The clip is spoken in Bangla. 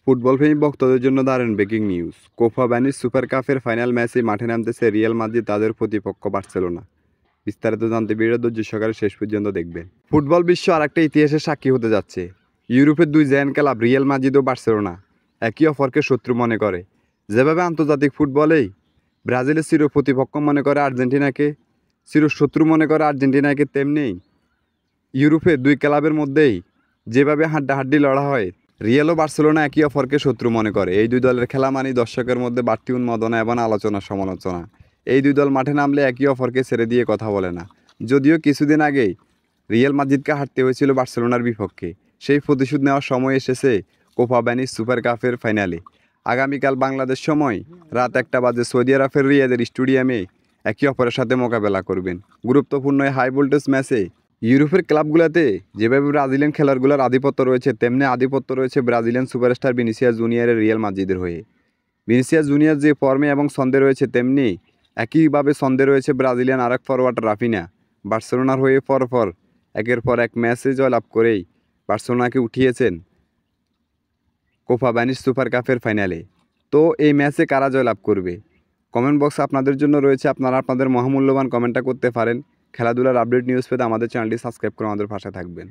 ফুটবল প্রেমী ভক্তদের জন্য দারুণ breaking news. Copa Spanish super কাপের ফাইনাল ম্যাচে মাঠে নামতেছে রিয়াল মাদ্রিদ তাদের প্রতিপক্ষ বার্সেলোনা। বিস্তারিত জানতে ভিডিও ধৈর্য সহকারে শেষ পর্যন্ত দেখবেন। ফুটবল বিশ্ব আরেকটা ইতিহাসের সাক্ষী হতে যাচ্ছে। ইউরোপের দুই জায়ান্ট ক্লাব রিয়াল মাদ্রিদ ও বার্সেলোনা একে অপরকে শত্রু মনে করে। যেভাবে আন্তর্জাতিক ফুটবলেই ব্রাজিলের চির প্রতিপক্ষ মনে করে আর্জেন্টিনাকে, চির শত্রু মনে করে আর্জেন্টিনাকে, তেমনি ইউরোপের দুই ক্লাবের মধ্যেই যেভাবে হাড্ডাহাড্ডি লড়া হয়, রিয়াল ও বার্সেলোনা একে অপরকে শত্রু মনে করে। এই দুই দলের খেলা মানেই দর্শকের মধ্যে বাড়তি উন্মাদনা এবং আলোচনা সমালোচনা। এই দুই দল মাঠে নামলে একে অপরকে ছেড়ে দিয়ে কথা বলে না। যদিও কিছুদিন আগেই রিয়াল মাদ্রিদকে হারতে হয়েছিল বার্সেলোনার বিপক্ষে, সেই প্রতিশোধ নেওয়ার সময় এসেছে কোপা স্প্যানিশ সুপার কাপের ফাইনালে। আগামীকাল বাংলাদেশ সময় রাত 1টা বাজে সৌদি আরবের রিয়াদের স্টেডিয়ামে একে অপরের সাথে মোকাবেলা করবেন। গুরুত্বপূর্ণ এই হাই ভোল্টেজ ম্যাচে ইউরোপের ক্লাবগুলোতে যেভাবে ব্রাজিলিয়ান খেলোয়াড়গুলোর আধিপত্য রয়েছে, তেমনি আধিপত্য রয়েছে ব্রাজিলিয়ান সুপারস্টার ভিনিসিয়াস জুনিয়রের রিয়াল মাদ্রিদের হয়ে। ভিনিসিয়াস জুনিয়র যে ফর্মে এবং ছন্দে রয়েছে, তেমনি একইভাবে ছন্দে রয়েছে ব্রাজিলিয়ান আরেক ফরওয়ার্ড রাফিনা। বার্সেলোনার হয়ে পরপর একের পর এক ম্যাচে জয়লাভ করেই বার্সেলোনাকে উঠিয়েছেন কোপা স্প্যানিশ সুপার কাপের ফাইনালে। তো এই ম্যাচে কারা জয়লাভ করবে? কমেন্ট বক্স আপনাদের জন্য রয়েছে, আপনারা আপনাদের মহামূল্যবান কমেন্টটা করতে পারেন। খেলাধুলার আপডেট নিউজ পেতে আমাদের চ্যানেলটি সাবস্ক্রাইব করে আমাদের পাশে থাকবেন।